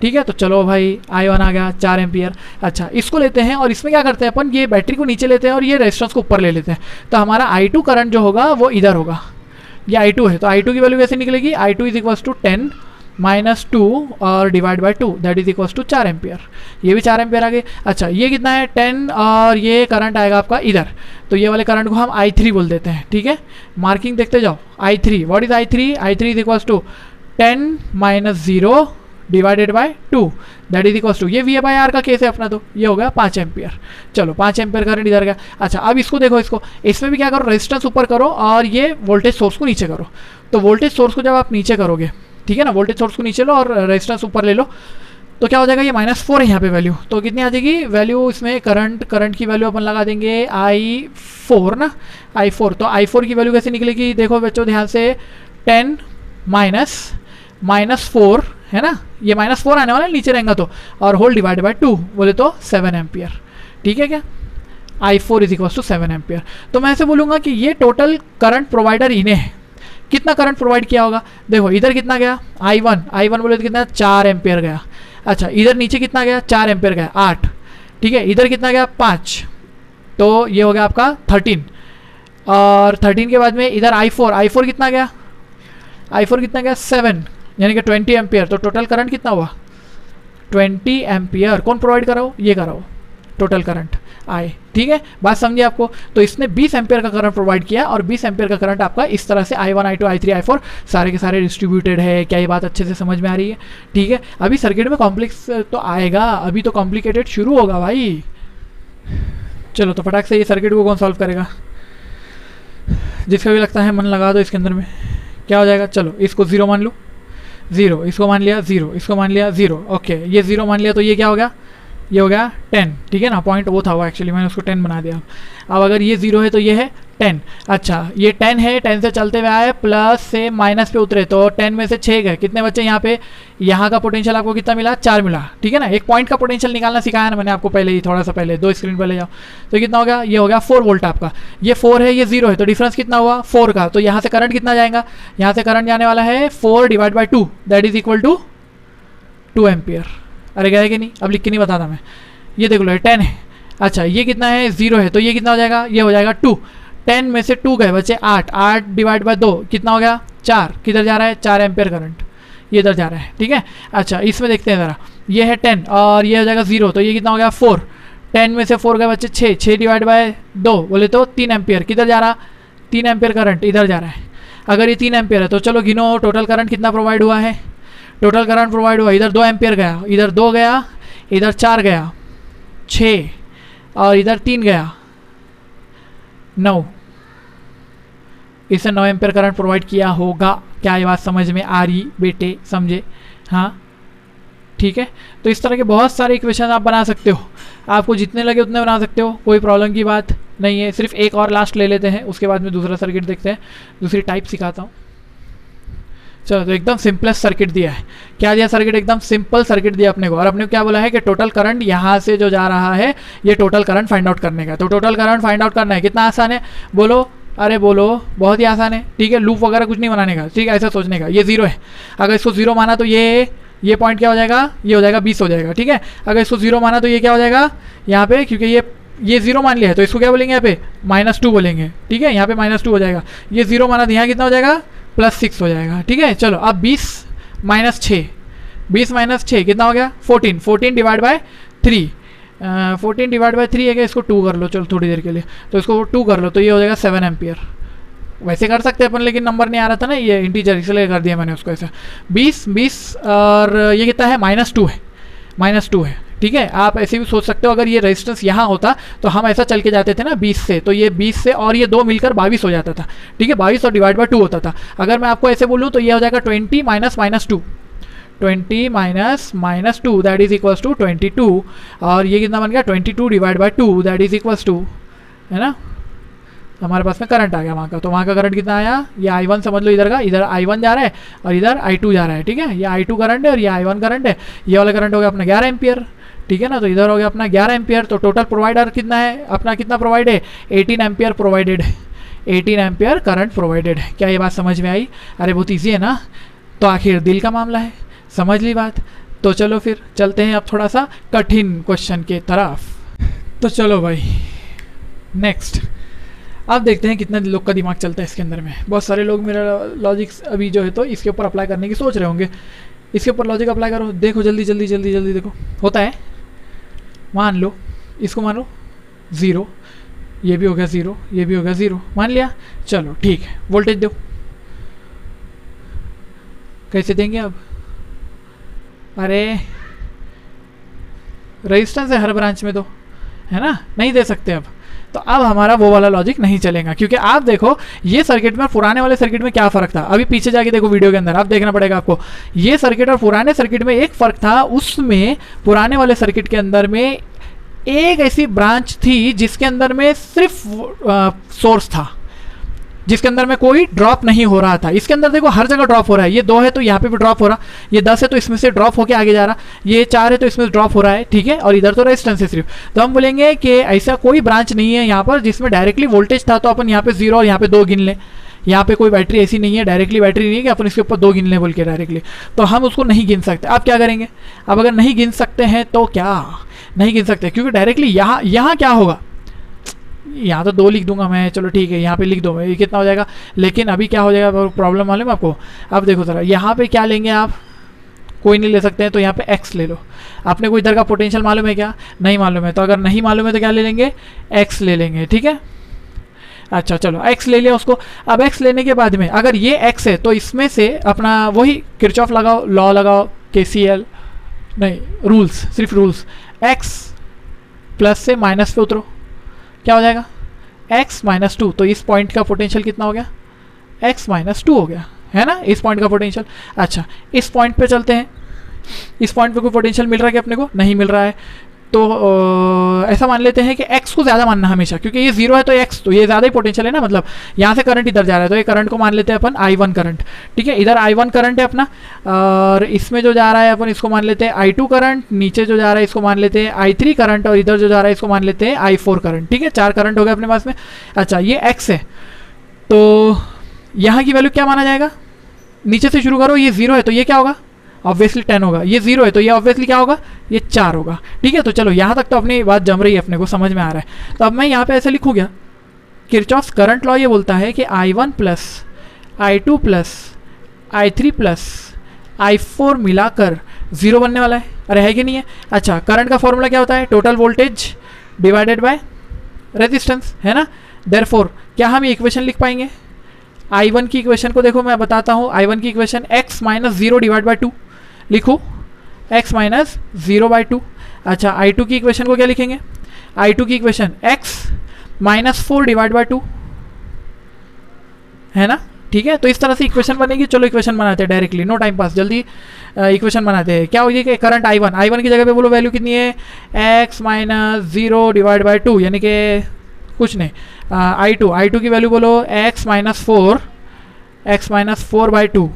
ठीक है। तो चलो भाई I1 आ गया 4 एम्पियर। अच्छा, इसको लेते हैं और इसमें क्या करते हैं अपन, ये बैटरी को नीचे लेते हैं और ये रेजिस्टेंस को ऊपर ले लेते हैं। तो हमारा I2 करंट जो होगा वो इधर होगा, ये I2 है। तो I2 की वैल्यू कैसे निकलेगी, I2 is equals to 10 minus 2 और divide by 2 that is equals to 4 ampere. ये भी 4 एम्पियर आ गए। अच्छा, ये कितना है 10 और ये करंट आएगा आपका इधर, तो ये वाले करंट को हम I3 बोल देते हैं। ठीक है, मार्किंग देखते जाओ। I3, what is I3, I3 is equals to 10 minus 0 divided by 2 that is equals to, ये वी बाई आर का केस है अपना, तो ये हो गया 5 एम्पियर। चलो 5 एम्पियर करंट इधर गया। अच्छा, अब इसको देखो, इसको इसमें भी क्या करो, रेजिस्टेंस ऊपर करो और ये वोल्टेज सोर्स को नीचे करो। तो वोल्टेज सोर्स को जब आप नीचे करोगे, ठीक है ना, वोल्टेज सोर्स को नीचे लो और रेजिस्टेंस ऊपर ले लो, तो क्या हो जाएगा, ये -4 है यहाँ पे वैल्यू। तो कितनी आ जाएगी वैल्यू इसमें, करंट की वैल्यू अपन लगा देंगे I4 ना, I4। तो I4 की वैल्यू कैसे निकलेगी, देखो बच्चों ध्यान से, 10 माइनस 4 है ना, ये -4 आने वाला है नीचे रहेगा तो, और होल डिवाइड बाई 2 बोले तो 7 एम्पियर। ठीक है क्या, I4 is equal to 7 ampere. तो मैं ऐसे बोलूँगा कि ये टोटल करंट प्रोवाइडर इन्हें है। कितना करंट प्रोवाइड किया होगा, देखो इधर कितना गया I1 बोले तो कितना 4 एम्पियर गया। अच्छा, इधर नीचे कितना गया 4 एम्पियर गया 8। ठीक है, इधर कितना गया 5, तो ये हो गया आपका 13। और 13 के बाद में इधर I4 कितना गया, I4 कितना गया 7, यानी कि 20 एम्पियर। तो टोटल करंट कितना हुआ 20 एम्पियर। कौन प्रोवाइड करा हो, ये करा हो टोटल करंट आए। ठीक है, बात समझिए आपको। तो इसने 20 एम्पियर का करंट प्रोवाइड किया और 20 एम्पियर का करंट आपका इस तरह से I1 I2 I3 I4 सारे के सारे डिस्ट्रीब्यूटेड है। क्या ये बात अच्छे से समझ में आ रही है। ठीक है, अभी सर्किट में कॉम्प्लेक्स तो आएगा, अभी तो कॉम्प्लिकेटेड शुरू होगा भाई। चलो तो फटाक से ये सर्किट को कौन सॉल्व करेगा, जिसका भी लगता है मन लगा दो इसके अंदर में। क्या हो जाएगा, चलो इसको 0 मान लो, 0 इसको मान लिया, 0 इसको मान लिया, 0 ओके, ये 0 मान लिया। तो ये क्या हो गया, ये हो गया 10। ठीक है ना, पॉइंट वो था वो, एक्चुअली मैंने उसको 10 बना दिया। अब अगर ये 0 है तो ये है 10। अच्छा, ये 10 है, 10 से चलते हुए आए, प्लस से माइनस पे उतरे, तो 10 में से 6 गए, कितने बच्चे यहाँ पे, यहाँ का पोटेंशियल आपको कितना मिला 4 मिला। ठीक है ना, एक पॉइंट का पोटेंशियल निकालना सिखाया ना मैंने आपको पहले ही, थोड़ा सा पहले 2 स्क्रीन पहले जाओ। तो कितना हो गया, ये हो गया 4 वोल्ट आपका, ये 4 है, ये 0 है, तो डिफरेंस कितना हुआ 4 का। तो यहाँ से करंट कितना जाएगा, यहाँ से करंट जाने वाला है 4 divide by 2 that is equal to 2 ampere. अरे गया कि नहीं, अब लिख के नहीं बताता मैं, ये देख लो 10 है। अच्छा, ये कितना है 0 है, तो ये कितना हो जाएगा, ये हो जाएगा 2। 10 में से 2 गए बच्चे 8 डिवाइड बाय 2 कितना हो गया 4। किधर जा रहा है 4 एम्पियर करंट, ये इधर जा रहा है। ठीक है, अच्छा इसमें देखते हैं ज़रा, ये है 10 और ये हो जाएगा 0, तो ये कितना हो गया 4। 10 में से 4 गए बच्चे 6 डिवाइड बाय 2 बोले तो 3 एम्पियर। किधर जा रहा 3 एम्पियर करंट इधर जा रहा है। अगर ये 3 एम्पियर है तो चलो गिनो टोटल करंट कितना प्रोवाइड हुआ है। टोटल करंट प्रोवाइड हुआ, इधर 2 एम्पियर गया, इधर 2 गया, इधर 4 गया 6 और इधर 3 गया 9। इसे 9 एम्पियर करंट प्रोवाइड किया होगा। क्या ये बात समझ में आ रही बेटे, समझे। हाँ ठीक है, तो इस तरह के बहुत सारे इक्वेशन आप बना सकते हो, आपको जितने लगे उतने बना सकते हो, कोई प्रॉब्लम की बात नहीं है। सिर्फ एक और लास्ट ले लेते हैं, उसके बाद में दूसरा सर्किट देखते हैं, दूसरी टाइप सिखाता हूँ। चलो, तो एकदम सिंपलेस्ट सर्किट दिया है। क्या दिया सर्किट, एकदम सिंपल सर्किट दिया अपने को, और अपने को क्या बोला है कि टोटल करंट यहाँ से जो जा रहा है ये टोटल करंट फाइंड आउट करने का। तो टोटल करंट फाइंड आउट करना है, कितना आसान है बोलो, अरे बोलो, बहुत ही आसान है। ठीक है, लूप वगैरह कुछ नहीं बनाने का, ठीक है, ऐसा सोचने का। ये 0 है, अगर इसको 0 माना तो ये पॉइंट क्या हो जाएगा, ये हो जाएगा 20 हो जाएगा। ठीक है, अगर इसको 0 माना तो ये क्या हो जाएगा यहाँ पे, क्योंकि ये 0 मान लिया है तो इसको क्या बोलेंगे यहाँ पे -2 बोलेंगे। ठीक है, यहाँ पे -2 हो जाएगा। ये 0 माना तो यहाँ कितना हो जाएगा +6 हो जाएगा। ठीक है, चलो अब 20 - 6, 20 - 6 कितना हो गया 14। 14 डिवाइड बाय 3, 14 डिवाइड बाय 3 है क्या, इसको 2 कर लो चलो थोड़ी देर के लिए, तो इसको 2 कर लो तो ये हो जाएगा 7 एम्पियर। वैसे कर सकते हैं अपन, लेकिन नंबर नहीं आ रहा था ना, ये इंटीजर इसलिए कर दिया मैंने उसको ऐसा। 20 और ये कितना है -2 है, -2 है। ठीक है, आप ऐसे भी सोच सकते हो, अगर ये रेजिस्टेंस यहाँ होता तो हम ऐसा चल के जाते थे ना 20 से, तो ये 20 से और ये 2 मिलकर 22 हो जाता था। ठीक है, 22 और डिवाइड बाय 2 होता था। अगर मैं आपको ऐसे बोलूँ तो ये हो जाएगा 20 - -2, 20 - -2 दैट इज इक्वल्स टू 22, और ये कितना बन गया 22 divide by 2 that is equals to, है ना, हमारे पास में करंट आ गया वहाँ का। तो वहाँ का करंट कितना आया, ये I1 समझ लो इधर का, इधर I1 जा रहा है और इधर I2 जा रहा है। ठीक है, ये I2 करंट है और ये I1 करंट है। ये वाला करंट हो गया अपना 11 एम्पियर। ठीक है ना, तो इधर हो गया अपना 11 एम्पियर। तो टोटल प्रोवाइडर कितना है अपना, कितना प्रोवाइड है 18 एम्पियर प्रोवाइडेड है, 18 एम्पियर करंट प्रोवाइडेड है। क्या ये बात समझ में आई, अरे बहुत ईजी है ना। तो आखिर दिल का मामला है, समझ ली बात। तो चलो फिर चलते हैं अब थोड़ा सा कठिन क्वेश्चन के तरफ। तो चलो भाई नेक्स्ट, अब देखते हैं कितने लोग का दिमाग चलता है इसके अंदर में। बहुत सारे लोग मेरा लॉजिक अभी जो है तो इसके ऊपर अप्लाई करने की सोच रहे होंगे। इसके ऊपर लॉजिक अप्लाई करो, देखो जल्दी जल्दी जल्दी जल्दी देखो होता है। मान लो इसको मानो 0, ये भी हो गया 0, ये भी हो गया 0, मान लिया। चलो ठीक है, वोल्टेज दो। कैसे देंगे अब? अरे रेजिस्टेंस है हर ब्रांच में तो, है ना, नहीं दे सकते अब। तो अब हमारा वो वाला लॉजिक नहीं चलेगा, क्योंकि आप देखो ये सर्किट में पुराने वाले सर्किट में क्या फ़र्क था। अभी पीछे जाके देखो वीडियो के अंदर, आप देखना पड़ेगा आपको। ये सर्किट और पुराने सर्किट में एक फ़र्क था, उसमें पुराने वाले सर्किट के अंदर में एक ऐसी ब्रांच थी जिसके अंदर में सिर्फ सोर्स था, जिसके अंदर में कोई ड्रॉप नहीं हो रहा था। इसके अंदर देखो हर जगह ड्रॉप हो रहा है। ये 2 है तो यहाँ पे भी ड्रॉप हो रहा, ये 10 है तो इसमें से ड्रॉप होके आगे जा रहा, ये 4 है तो इसमें से ड्रॉप हो रहा है, ठीक है। और इधर तो रेजिस्टेंस है सिर्फ। तो हम बोलेंगे कि ऐसा कोई ब्रांच नहीं है यहाँ पर जिसमें डायरेक्टली वोल्टेज था। तो अपन यहाँ पे 0 और यहाँ पे 2 गिन लें। यहाँ पे कोई बैटरी ऐसी नहीं है, डायरेक्टली बैटरी नहीं है कि अपन इसके ऊपर 2 गिन लें बोल के डायरेक्टली, तो हम उसको नहीं गिन सकते। आप क्या करेंगे? अब अगर नहीं गिन सकते हैं तो क्या नहीं गिन सकते, क्योंकि डायरेक्टली यहाँ क्या होगा, यहाँ तो 2 लिख दूंगा मैं, चलो ठीक है यहाँ पे लिख दो, ये कितना हो जाएगा। लेकिन अभी क्या हो जाएगा, प्रॉब्लम मालूम है आपको। अब देखो जरा, यहाँ पे क्या लेंगे आप, कोई नहीं ले सकते हैं, तो यहाँ पे x ले लो। आपने कोई इधर का पोटेंशियल मालूम है क्या? नहीं मालूम है। तो अगर नहीं मालूम है तो क्या ले लेंगे, x ले लेंगे, ठीक है। अच्छा चलो x ले लिया उसको। अब x लेने के बाद में अगर ये x है तो इसमें से अपना वही किरचॉफ लगाओ, लॉ लगाओ, KCL नहीं, रूल्स, सिर्फ रूल्स। x प्लस से माइनस पे उतरो, क्या हो जाएगा, x माइनस 2। तो इस पॉइंट का पोटेंशियल कितना हो गया, x माइनस 2 हो गया, है ना, इस पॉइंट का पोटेंशियल। अच्छा इस पॉइंट पे चलते हैं। इस पॉइंट पे कोई पोटेंशियल मिल रहा है कि अपने को? नहीं मिल रहा है। तो ऐसा मान लेते हैं कि x को ज़्यादा मानना हमेशा, क्योंकि ये 0 है तो x, तो ये ज़्यादा ही पोटेंशियल है ना, मतलब यहाँ से करंट इधर जा रहा है, तो ये करंट को मान लेते हैं अपन I1 करंट, ठीक है। इधर I1 करंट है अपना, और इसमें जो जा रहा है अपन इसको मान लेते हैं I2 करंट, नीचे जो जा रहा है इसको मान लेते हैं I3 करंट, और इधर जो जा रहा है इसको मान लेते हैं I4 करंट, ठीक है। 4 करंट हो गए अपने पास में। अच्छा ये x है, तो यहाँ की वैल्यू क्या माना जाएगा, नीचे से शुरू करो। ये 0 है तो ये क्या होगा, ऑब्वियसली 10 होगा। ये 0 है तो ये ऑब्वियसली क्या होगा, ये 4 होगा, ठीक है। तो चलो यहाँ तक तो अपनी बात जम रही है, अपने को समझ में आ रहा है। तो अब मैं यहाँ पे ऐसे लिखूँ क्या, किरचॉफ्स करंट लॉ ये बोलता है कि I1 plus I2 plus I3 plus I4 मिलाकर 0 बनने वाला है। अरे है कि नहीं है? अच्छा करंट का फॉर्मूला क्या होता है, total voltage divided by resistance, है ना। देयरफॉर क्या हम ये इक्वेशन लिख पाएंगे, I1 की इक्वेशन को देखो मैं बताता हूँ। I1 की equation x minus 0 divide by 2 लिखो, x माइनस 0 बाई 2। अच्छा I2 की इक्वेशन को क्या लिखेंगे, I2 की equation x minus 4 divide by 2, है ना, ठीक है। तो इस तरह से इक्वेशन बनेगी। चलो इक्वेशन बनाते हैं डायरेक्टली, नो टाइम पास, जल्दी इक्वेशन बनाते हैं। क्या होगी कि करंट I1 की जगह पे बोलो वैल्यू कितनी है, x माइनस 0 डिवाइड बाई 2, यानी कि कुछ नहीं, I2 की वैल्यू बोलो x माइनस 4 बाई 2,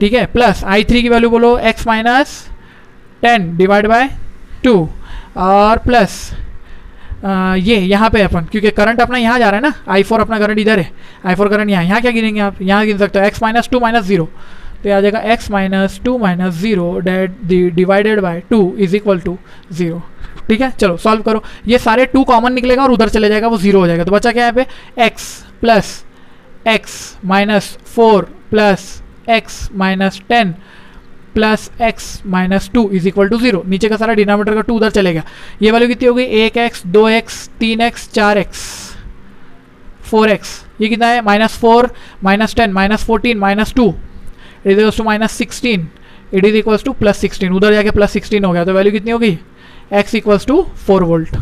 ठीक है, प्लस I3 की वैल्यू बोलो x माइनस 10 डिवाइड बाय 2, और प्लस ये यहाँ पे अपन, क्योंकि करंट अपना यहाँ जा रहा है ना, I4 अपना करंट इधर है, I4 करंट यहाँ क्या गिनेंगे आप, यहाँ गिन सकते हो x माइनस 2 माइनस 0, तो आ जाएगा x minus 2 minus 0 that divided by 2 is equal to 0, ठीक है। चलो सॉल्व करो, ये सारे 2 कॉमन निकलेगा और उधर चले जाएगा, वो 0 हो जाएगा। तो बचा क्या यहाँ पे, x plus x minus 4 plus x minus 10 plus x minus 2 is equal to 0। नीचे का सारा डिनोमिनेटर का 2 उधर चलेगा। ये वैल्यू कितनी हो गई, 1x 2x 3x 4x 4x, ये कितना है, minus 4 minus 10 minus 14 minus 2 it is equals to minus 16, it is equals to plus 16, उधर जाके प्लस 16 हो गया। तो वैल्यू कितनी हो गई, x इक्वल्स टू 4 वोल्ट।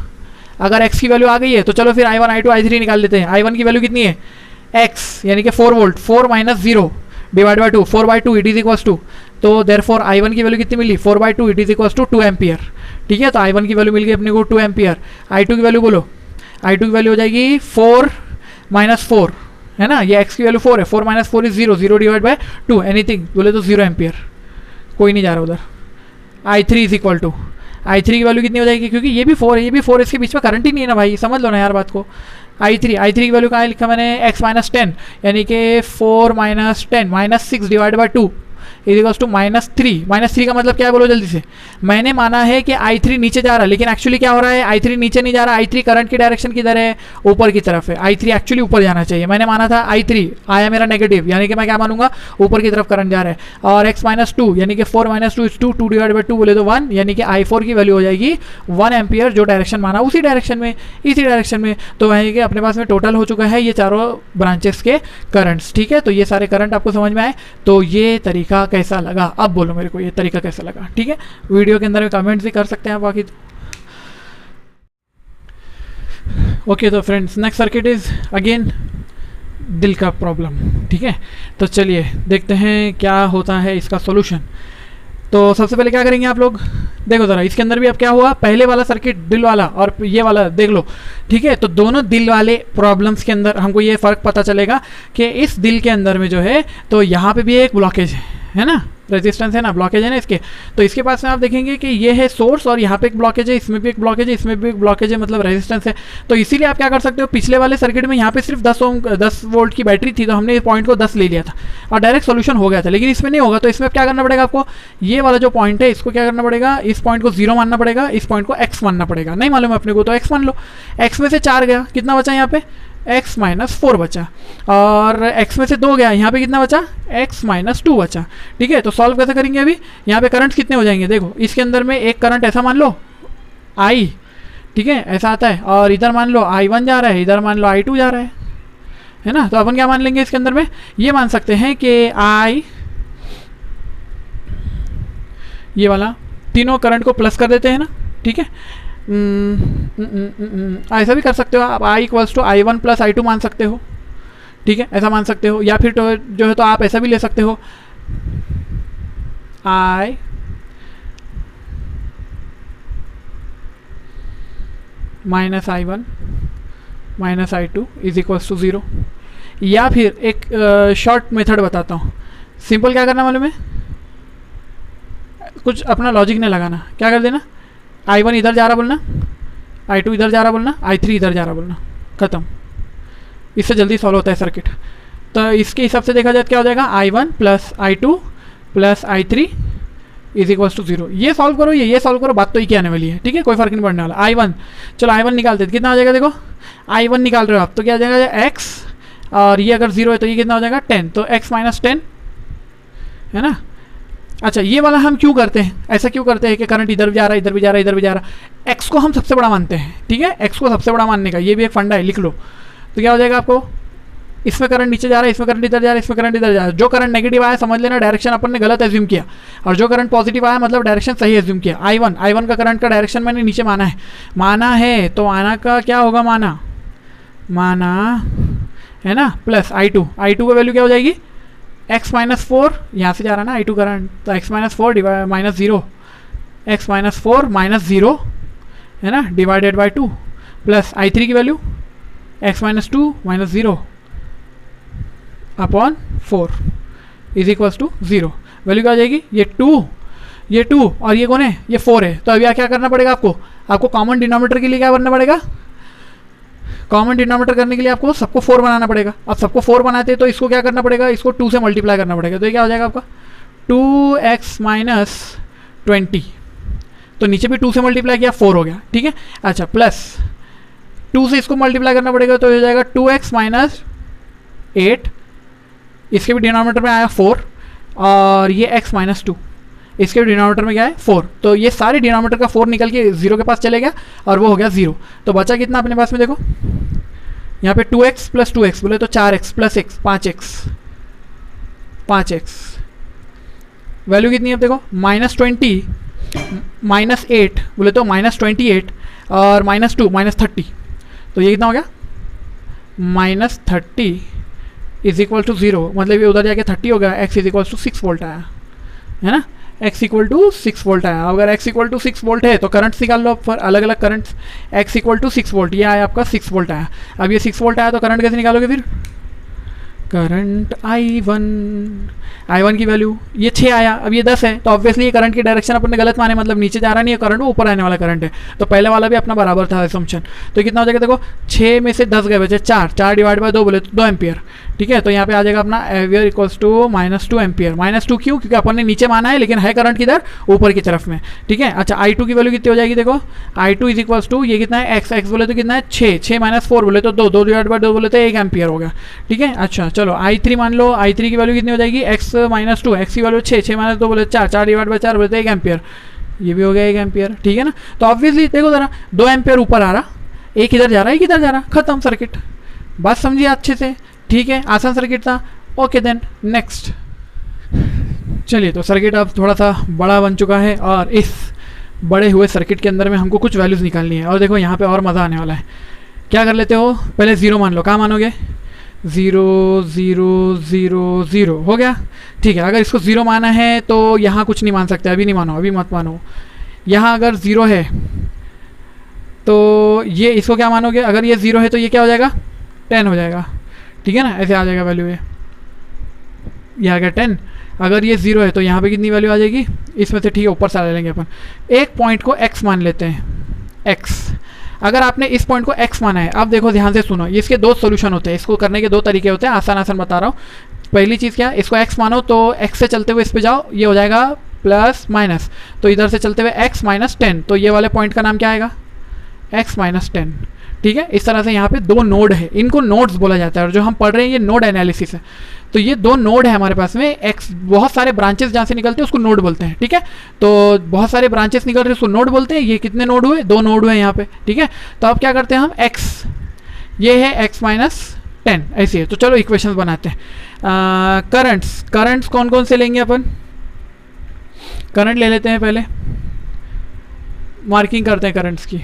अगर x की वैल्यू आ गई है तो चलो फिर I1 I2 I3 निकाल लेते हैं। I1 की वैल्यू कितनी है, x यानी कि 4 volt, 4 minus 0 divide by 2, 4 by 2 it is equals to, तो देयरफॉर I1 की वैल्यू कितनी मिली, 4 by 2 it is equals to 2 ampere, ठीक है। तो I1 की वैल्यू मिल गई अपने को 2 एम्पियर। I2 की वैल्यू बोलो, I2 की वैल्यू हो जाएगी 4 माइनस 4, है ना, ये x की वैल्यू 4 है, 4 minus 4 is 0, 0 divide by 2 anything बोले तो 0 एम्पियर, कोई नहीं जा रहा उधर। I3 is equal to, I3 की वैल्यू कितनी हो जाएगी, क्योंकि ये भी 4 है ये भी 4 है, इसके बीच में करंट ही नहीं है ना भाई, समझ लो ना यार बात को। I3 की वैल्यू कहाँ लिखा मैंने, x माइनस 10 यानी कि 4 minus 10 minus 6 divide by 2, is equals to -3। -3 का मतलब क्या है बोलो जल्दी से। मैंने माना है कि I3 नीचे जा रहा है, लेकिन एक्चुअली क्या हो रहा है, I3 नीचे नहीं जा रहा। I3 करंट की डायरेक्शन किधर है, ऊपर की तरफ है। I3 एक्चुअली ऊपर जाना चाहिए। मैंने माना था I3 आया मेरा नेगेटिव, यानी कि मैं क्या मानूंगा, ऊपर की तरफ करंट जा रहा है। और x-2 यानी कि 4 - 2 2 2 डिवाइड बाई 2 बोले तो 1, यानी कि I4 की वैल्यू हो जाएगी 1 एम्पियर। जो डायरेक्शन माना उसी डायरेक्शन में, इसी डायरेक्शन में। तो वहीं के अपने पास में टोटल हो चुका है ये चारों ब्रांचेस के करंट्स। ठीक है, तो ये सारे करंट आपको समझ में आए। तो ये तरीका कैसा लगा, अब बोलो मेरे को ये तरीका कैसा लगा। ठीक है, वीडियो के अंदर में कमेंट्स भी कर सकते हैं आप बाकी। ओके, तो friends next circuit is again दिल का प्रॉब्लम। ठीक है, तो चलिए देखते हैं क्या होता है इसका सॉल्यूशन। तो सबसे पहले क्या करेंगे आप लोग, देखो ज़रा इसके अंदर भी अब क्या हुआ, पहले वाला सर्किट दिल वाला और ये वाला देख लो। ठीक है, तो दोनों दिल वाले प्रॉब्लम्स के अंदर हमको ये फ़र्क पता चलेगा कि इस दिल के अंदर में जो है, तो यहाँ पे भी एक ब्लॉकेज है ना, रेजिस्टेंस है ना, ब्लॉकेज है ना इसके। तो इसके पास में आप देखेंगे कि ये है सोर्स और यहाँ पे एक ब्लॉकेज है, इसमें भी एक ब्लॉकेज है, इसमें भी एक ब्लॉकेज है, मतलब रेजिस्टेंस है। तो इसीलिए आप क्या कर सकते हो, पिछले वाले सर्किट में यहाँ पे सिर्फ 10 वोल्ट की बैटरी थी, तो हमने इस पॉइंट को 10 ले लिया था और डायरेक्ट सोल्यूशन हो गया था। लेकिन इसमें नहीं होगा, तो इसमें क्या करना पड़ेगा आपको, ये वाला जो पॉइंट है इसको क्या करना पड़ेगा, इस पॉइंट को 0 मानना पड़ेगा, इस पॉइंट को x मानना पड़ेगा। नहीं मालूम है अपने को तो x मान लो। x में से 4 गया, कितना बचा यहाँ पे, x-4 बचा। और x में से 2 गया, यहाँ पे कितना बचा, x-2 बचा। ठीक है, तो सॉल्व कैसे करेंगे अभी, यहाँ पे करंट कितने हो जाएंगे, देखो इसके अंदर में एक करंट ऐसा मान लो I, ठीक है ऐसा आता है, और इधर मान लो I1 जा रहा है, इधर मान लो I2 जा रहा है ना। तो अपन क्या मान लेंगे इसके अंदर में, ये मान सकते हैं कि I, ये वाला तीनों करंट को प्लस कर देते हैं ना। ठीक है, ऐसा भी कर सकते हो आप, I = I1 + I2 मान सकते हो। ठीक है, ऐसा मान सकते हो, या फिर तो जो है तो आप ऐसा भी ले सकते हो, I - I1 - I2 = 0। या फिर एक शॉर्ट मेथड बताता हूँ, सिंपल क्या करना मालूम है, कुछ अपना लॉजिक नहीं लगाना, क्या कर देना, I1 इधर जा रहा बोलना, I2 इधर जा रहा बोलना, I3 इधर जा रहा बोलना, ख़त्म। इससे जल्दी सॉल्व होता है सर्किट। तो इसके हिसाब से देखा जाए क्या हो जाएगा, I1 + I2 + I3 = 0। ये सॉल्व करो, ये सॉल्व करो, बात तो ही क्या आने वाली है। ठीक है, कोई फर्क नहीं पड़ने वाला। I1, चलो I1 निकालते कितना हो जाएगा, देखो I1 निकाल रहे हो आप, तो क्या हो जाएगा x, और ये अगर 0 है तो ये कितना हो जाएगा 10, तो x - 10 है ना। अच्छा, ये वाला हम क्यों करते हैं, ऐसा क्यों करते हैं कि करंट इधर भी जा रहा है, इधर भी जा रहा है, इधर भी जा रहा है, x को हम सबसे बड़ा मानते हैं। ठीक है, x को सबसे बड़ा मानने का ये भी एक फंडा है, लिख लो। तो क्या हो जाएगा आपको, इसमें करंट नीचे जा रहा है, इसमें करंट इधर जा रहा है, इसमें करंट इधर जा रहा है। जो करंट नेगेटिव आया समझ लेना डायरेक्शन अपन ने गलत एज्यूम किया, और जो करंट पॉजिटिव आया मतलब डायरेक्शन सही एज्यूम किया। I1 का करंट का डायरेक्शन मैंने नीचे माना है, तो आना का क्या होगा, माना है ना, प्लस I2 का वैल्यू क्या हो जाएगी, x-4, यहाँ से जा रहा है ना I2 करंट, तो x-4 -0, x-4 -0 है ना, डिवाइडेड बाई 2, प्लस I3 की वैल्यू x-2 -0 अपॉन 4 = 0। वैल्यू क्या हो जाएगी, ये 2 और ये कौन है, ये 4 है। तो अभी क्या करना पड़ेगा आपको कॉमन डिनोमिनेटर के लिए क्या करना पड़ेगा, कॉमन डिनोमिनेटर करने के लिए आपको सबको 4 बनाना पड़ेगा। अब सबको 4 बनाते हैं तो इसको क्या करना पड़ेगा, इसको 2 से मल्टीप्लाई करना पड़ेगा। तो ये क्या हो जाएगा आपका 2x - 20, तो नीचे भी 2 से मल्टीप्लाई किया 4 हो गया। ठीक है, अच्छा प्लस 2 से इसको मल्टीप्लाई करना पड़ेगा, तो हो जाएगा 2x - 8, इसके भी डिनोमिनेटर में आया 4, और ये x - 2, इसके भी डिनोमिनेटर में क्या है 4। तो ये सारे डिनोमिनेटर का 4 निकल के 0 के पास चले गया, और वो हो गया 0। तो बचा कितना अपने पास में, देखो यहाँ पे 2x + 2x बोले तो 4x + x 5x। वैल्यू कितनी है अब देखो, -20 -8 बोले तो -28, और -2 -30, तो ये कितना हो गया, -30 = 0, मतलब ये उधर जाके 30 हो गया। x = 6 वोल्ट आया है ना, x = 6 वोल्ट आया। अगर x = 6 वोल्ट है तो करंट्स निकाल लो पर अलग अलग करंट्स। x = 6 वोल्ट, ये आया आपका 6 वोल्ट आया। अब ये 6 वोल्ट आया तो करंट कैसे निकालोगे फिर, करंट I1 की वैल्यू ये 6 आया, अब ये 10 है, तो ऑब्वियसली ये करंट की डायरेक्शन अपन ने गलत माने, मतलब नीचे जा रहा नहीं है करंट, वो ऊपर आने वाला करंट है। तो पहले वाला भी अपना बराबर था असम्पशन। तो कितना हो जाएगा देखो, 6 में से 10 गए बचे 4 डिवाइड बाय 2 बोले तो 2 एम्पियर। ठीक है। तो यहाँ पे आ जाएगा अपना एवियर इक्वल्स टू -2 एम्पियर। -2 क्यों? क्योंकि अपन ने नीचे माना है लेकिन है करंट किधर, ऊपर की तरफ में, ठीक है। अच्छा I2 की वैल्यू कितनी हो जाएगी, देखो I2 इज इक्वल्स टू ये कितना है x बोले तो कितना है 6 - 4 बोले तो 2 डिवाइड बाय 2 बोले तो 1 एम्पियर होगा, ठीक है। अच्छा चलो I3 मान लो, I3 की वैल्यू कितनी हो जाएगी x - 2, x की वैल्यू 6 - 2 बोले 4 डिवाइड बाय 4 बोले तो 1 एम्पियर, ये भी हो गया 1 एम्पियर, ठीक है ना। तो ऑब्वियसली देखो जरा 2 एम्पियर ऊपर आ रहा, एक इधर जा रहा है एक इधर जा रहा, खत्म सर्किट। बात समझिए अच्छे से, ठीक है, आसान सर्किट था। Okay then next. चलिए तो सर्किट अब थोड़ा सा बड़ा बन चुका है और इस बड़े हुए सर्किट के अंदर में हमको कुछ वैल्यूज़ निकालनी है। और देखो यहाँ पे और मज़ा आने वाला है। क्या कर लेते हो, पहले 0 मान लो, कहाँ मानोगे 0 0 0 0 हो गया, ठीक है। अगर इसको 0 माना है तो यहाँ कुछ नहीं मान सकते, अभी नहीं मानो, अभी मत मानो। यहाँ अगर 0 है तो ये इसको क्या मानोगे, अगर ये 0 है तो ये क्या हो जाएगा 10 हो जाएगा, ठीक है ना, ऐसे आ जाएगा वैल्यू। ये आ गया 10। अगर ये 0 है तो यहाँ पे कितनी वैल्यू आ जाएगी इसमें से, ठीक है, ऊपर से ले लेंगे अपन। एक पॉइंट को x मान लेते हैं, x। अगर आपने इस पॉइंट को x माना है, अब देखो ध्यान से सुनो, इसके दो सोल्यूशन होते हैं, इसको करने के दो तरीके होते हैं, आसान आसान बता रहा हूँ। पहली चीज़ क्या, इसको x मानो तो x से चलते हुए इस पे जाओ, ये हो जाएगा प्लस माइनस, तो इधर से चलते हुए x - 10, तो ये वाले पॉइंट का नाम क्या आएगा x - 10, ठीक है। इस तरह से यहाँ पे दो नोड है, इनको नोड्स बोला जाता है, और जो हम पढ़ रहे हैं ये नोड एनालिसिस है। तो ये दो नोड है हमारे पास में, x बहुत सारे ब्रांचेस जहाँ से निकलते हैं उसको नोड बोलते हैं, ठीक है। तो बहुत सारे ब्रांचेस निकल रहे हैं उसको नोड बोलते हैं। ये कितने नोड हुए, 2 नोड हुए यहाँ पे, ठीक है। तो अब क्या करते हैं हम, x ये है x - 10 ऐसी है। तो चलो इक्वेशंस बनाते हैं। करंट्स कौन कौन से लेंगे अपन, करंट ले लेते हैं, पहले मार्किंग करते हैं करंट्स की।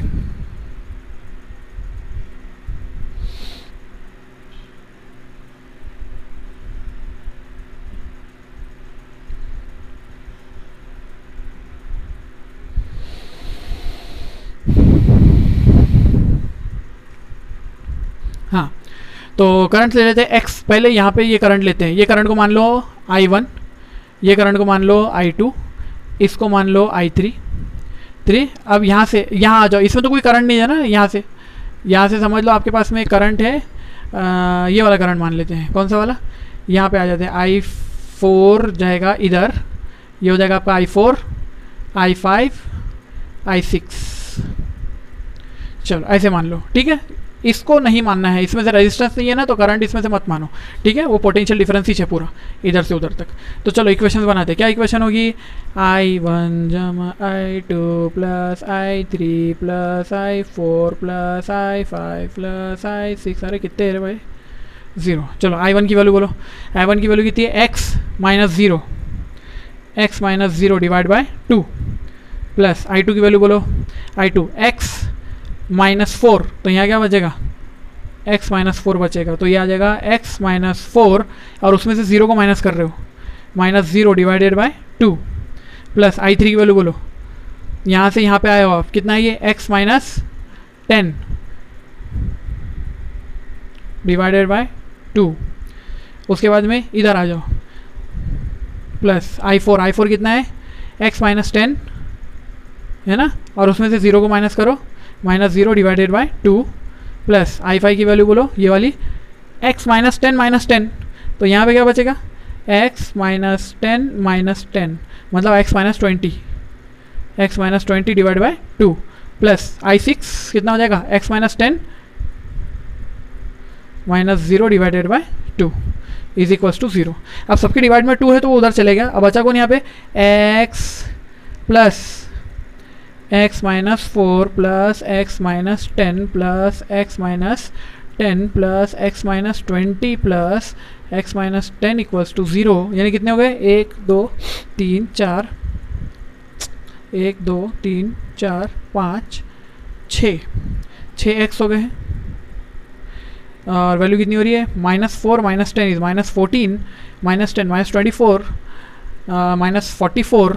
हाँ तो करंट ले लेते हैं x, पहले यहाँ पे ये करंट लेते हैं, ये करंट को मान लो I1, ये करंट को मान लो I2, इसको मान लो I3। अब यहाँ से यहाँ आ जाओ, इसमें तो कोई करंट नहीं है ना, यहाँ से समझ लो आपके पास में करंट है, ये वाला करंट मान लेते हैं, कौन सा वाला, यहाँ पे आ जाते हैं। I4 जाएगा इधर, ये हो जाएगा आपका I4, I5, I6, चलो ऐसे मान लो, ठीक है। इसको नहीं मानना है, इसमें से रेजिस्टेंस नहीं है ना, तो करंट इसमें से मत मानो, ठीक है, वो पोटेंशियल डिफरेंस ही है पूरा इधर से उधर तक। तो चलो इक्वेशंस बनाते हैं। क्या इक्वेशन होगी, I1 I2 plus I3 plus I4 plus I5 plus I6, अरे कितने है भाई 0। चलो I1 की वैल्यू बोलो, I1 की वैल्यू कितनी है, x - 0 divide by 2 plus I2 की वैल्यू बोलो, I2 x -4, तो यहाँ क्या बचेगा x - 4 बचेगा, तो ये आ जाएगा x - 4, और उसमें से 0 को माइनस कर रहे हो, -0 डिवाइडेड बाय 2 प्लस I3 की वैल्यू बोलो, यहाँ से यहाँ पे आए हो आप, कितना है ये x - 10 डिवाइडेड बाय 2। उसके बाद में इधर आ जाओ, प्लस I4 कितना है x - 10 है ना, और उसमें से 0 को माइनस करो, -0 डिवाइडेड बाय 2 प्लस I5 की वैल्यू बोलो, ये वाली x - 10 तो यहाँ पे क्या बचेगा x - 10 मतलब x - 20 divide by 2 plus I6 कितना हो जाएगा x - 10 -0 divided by 2 is equals to 0। अब सबके डिवाइड में 2 है तो वो उधर चलेगा। अब बचा कौन यहाँ पे x plus x - 4 plus x - 10 plus x - 10 plus x - 20 plus x - 10 equals to 0, यानी कितने हो गए 1 2 3 4 1 2 3 4 5 6 x हो गए हैं। और वैल्यू कितनी हो रही है -4 - 10 इज -14 -10 -24 -44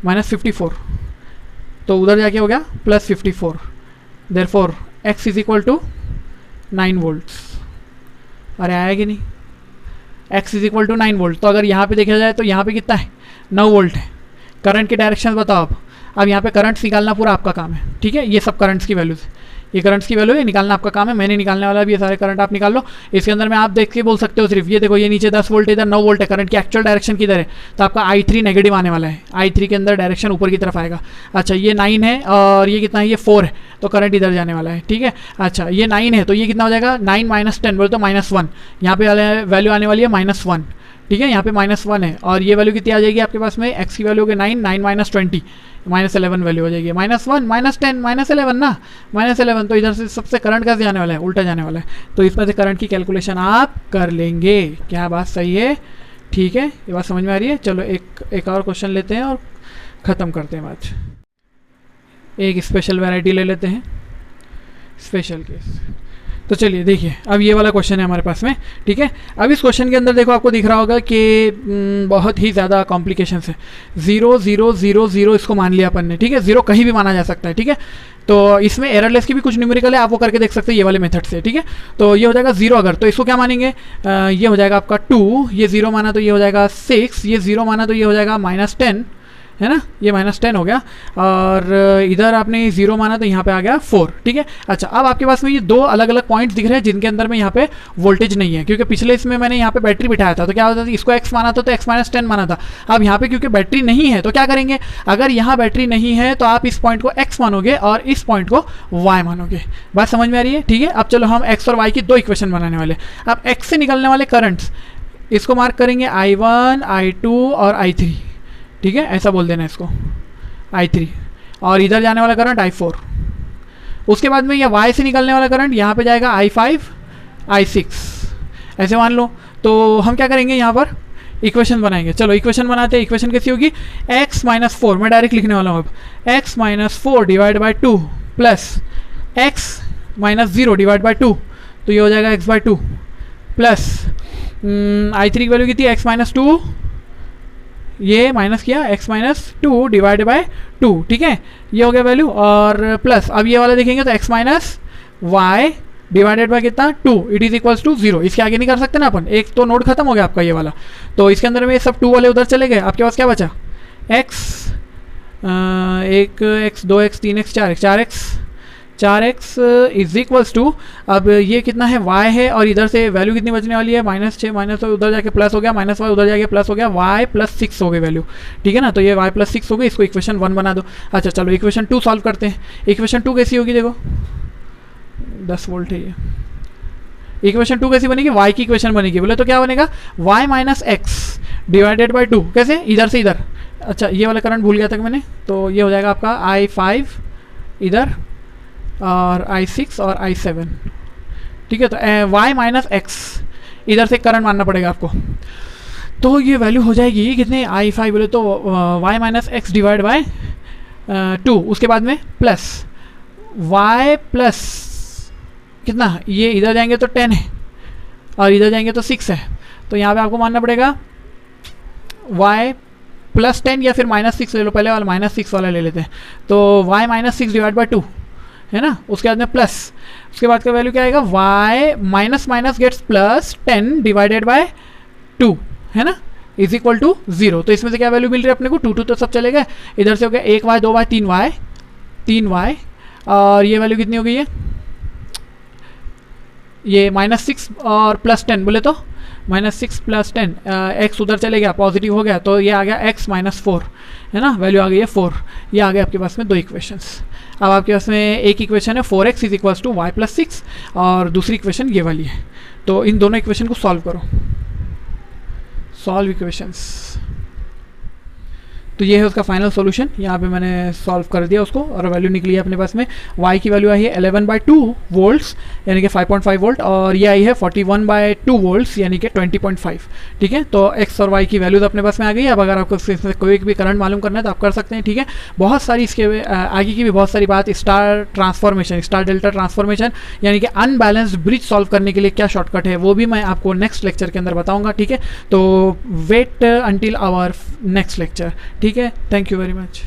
-54, तो उधर जाके हो गया +54। Therefore x is equal to 9 volts. अरे आया कि नहीं, x is equal to 9 volt. तो अगर यहाँ पे देखा जाए तो यहाँ पे कितना है 9 वोल्ट है। करंट की डायरेक्शन बताओ अब यहाँ पे करंट्स निकालना पूरा आपका काम है, ठीक है। ये सब करंट्स की वैल्यूज, ये करंट्स की वैल्यू है, निकालना आपका काम है, मैंने निकालने वाला भी ये सारे करंट आप निकाल लो। इसके अंदर में आप देख के बोल सकते हो सिर्फ, ये देखो ये नीचे 10 वोल्ट इधर 9 वोल्ट है, करंट की एक्चुअल डायरेक्शन किधर है, तो आपका I3 नेगेटिव आने वाला है, I3 के अंदर डायरेक्शन ऊपर की तरफ आएगा। अच्छा ये 9 है और ये कितना है, ये 4 है, तो करंट इधर जाने वाला है, ठीक है। अच्छा ये 9 है तो ये कितना हो जाएगा, 9 माइनस 10 बोले तो -1, यहाँ पे वैल्यू आने वाली है -1, ठीक है, यहाँ पे -1 है। और ये वैल्यू कितनी आ जाएगी आपके पास में, एक्स की वैल्यू हो गई 9, 9 माइनस 20 -11 वैल्यू हो जाएगी, -1 -10 -11 ना, -11, तो इधर से सबसे करंट कैसे जाने वाला है, उल्टा जाने वाला है, तो इसमें से करंट की कैलकुलेशन आप कर लेंगे। क्या बात सही है, ठीक है, ये बात समझ में आ रही है। चलो एक और क्वेश्चन लेते हैं और ख़त्म करते हैं बात। एक स्पेशल वैरायटी ले लेते हैं, स्पेशल केस। तो चलिए देखिए, अब ये वाला क्वेश्चन है हमारे पास में, ठीक है। अब इस क्वेश्चन के अंदर देखो आपको दिख रहा होगा कि बहुत ही ज़्यादा कॉम्प्लिकेशंस है। 0 0 0 0 इसको मान लिया अपन ने, ठीक है, 0 कहीं भी माना जा सकता है, ठीक है। तो इसमें एररलेस की भी कुछ न्यूमेरिकल है, आप वो करके देख सकते हैं ये वाले मेथड से, ठीक है। तो ये हो जाएगा 0 अगर, तो इसको क्या मानेंगे, ये हो जाएगा आपका 2, ये 0 माना तो ये हो जाएगा 6, ये 0 माना तो ये हो जाएगा -10, है ना, ये -10 हो गया। और इधर आपने 0 माना तो यहाँ पे आ गया 4, ठीक है। अच्छा अब आपके पास में ये दो अलग अलग पॉइंट्स दिख रहे हैं जिनके अंदर में यहाँ पे वोल्टेज नहीं है, क्योंकि पिछले इसमें मैंने यहाँ पे बैटरी बिठाया था, तो क्या होता था, इसको x माना था तो x -10 माना था। अब यहाँ पे क्योंकि बैटरी नहीं है तो क्या करेंगे, अगर यहाँ बैटरी नहीं है तो आप इस पॉइंट को x मानोगे और इस पॉइंट को y मानोगे। बात समझ में आ रही है, ठीक है। अब चलो हम x और y की दो इक्वेशन बनाने वाले। अब x से निकलने वाले करंट्स इसको मार्क करेंगे I1 I2 और I3, ठीक है, ऐसा बोल देना इसको I3, और इधर जाने वाला करंट I4। उसके बाद में ये y से निकलने वाला करंट यहाँ पे जाएगा I5 I6, ऐसे मान लो। तो हम क्या करेंगे, यहाँ पर इक्वेशन बनाएंगे। चलो इक्वेशन बनाते हैं। इक्वेशन कैसी होगी, x -4, मैं डायरेक्ट लिखने वाला हूँ अब, x -4 divide by 2 plus x -0 divide by 2, तो ये हो जाएगा x/2 प्लस I3 की वैल्यू कितनी, x -2, ये माइनस किया x -2 डिवाइड बाय 2, ठीक है, ये हो गया वैल्यू। और प्लस अब ये वाला देखेंगे तो x -y डिवाइडेड बाय कितना 2, इट इज इक्वल्स टू 0। इसके आगे नहीं कर सकते ना अपन, एक तो नोड खत्म हो गया आपका ये वाला, तो इसके अंदर में सब 2 वाले उधर चले गए। आपके पास क्या बचा, x 1x 2x 3x 4x 4x is equals to, अब ये कितना है, y है, और इधर से वैल्यू कितनी बचने वाली है, -6 माइनस उधर जाके प्लस हो गया, -y उधर जाके प्लस हो गया, y +6 हो गई वैल्यू, ठीक है ना। तो ये y +6 हो गई, इसको इक्वेशन 1 बना दो। अच्छा चलो इक्वेशन 2 सॉल्व करते हैं। इक्वेशन 2 कैसी होगी, देखो 10 वोल्ट है ये। इक्वेशन 2 कैसी बनेगी, y की इक्वेशन बनेगी, बोले तो क्या बनेगा, y -x डिवाइडेड बाई 2, कैसे, इधर से इधर। अच्छा ये वाला करंट भूल गया था मैंने, तो ये हो जाएगा आपका I5 इधर और I6 और I7, ठीक है। तो y -x इधर से करंट मानना पड़ेगा आपको, तो ये वैल्यू हो जाएगी कितने, I5 बोले तो y -x डिवाइड बाय 2, उसके बाद में प्लस y प्लस कितना, ये इधर जाएंगे तो 10 है और इधर जाएंगे तो 6 है, तो यहाँ पे आपको मानना पड़ेगा y +10 या फिर -6 ले लो, पहले वाला -6 वाला ले लेते हैं। तो y -6 डिवाइड बाई 2 है ना, उसके बाद में प्लस, उसके बाद का वैल्यू क्या आएगा, y minus minus gets +10 divided by 2, है ना, इज इक्वल टू 0। तो इसमें से क्या वैल्यू मिल रही है अपने को, 2 तो सब चले गए, इधर से हो गया 1y 2y 3y, और ये वैल्यू कितनी हो गई है, ये -6 और +10 बोले तो -6 + 10, x उधर चले गया, पॉजिटिव हो गया, तो ये आ गया x -4, है ना, वैल्यू आ गई है 4। ये आ गया आपके पास में दो इक्वेशंस। अब आपके पास में एक इक्वेशन है 4x is equals to y +6 और दूसरी इक्वेशन ये वाली है। तो इन दोनों इक्वेशन को सॉल्व करो, सॉल्व इक्वेशंस। तो ये है उसका फाइनल सॉल्यूशन, यहाँ पे मैंने सॉल्व कर दिया उसको, और वैल्यू निकली है अपने पास में, y की वैल्यू आई है 11/2 वोल्ट्स यानी कि 5.5 वोल्ट, और ये आई है 41/2 वोल्ट्स यानी कि 20.5, ठीक है। तो x और y की वैल्यूज अपने पास में आ गई। अब अगर आपको इसमें कोई भी करंट मालूम करना है तो आप कर सकते हैं, ठीक है। बहुत सारी इसके आगे की भी बहुत सारी बात, star transformation, star delta transformation यानी कि अनबैलेंस्ड ब्रिज सॉल्व करने के लिए क्या शॉर्टकट है, वो भी मैं आपको नेक्स्ट लेक्चर के अंदर बताऊँगा, ठीक है। तो wait until our next lecture, ठीक है। Thank you very much.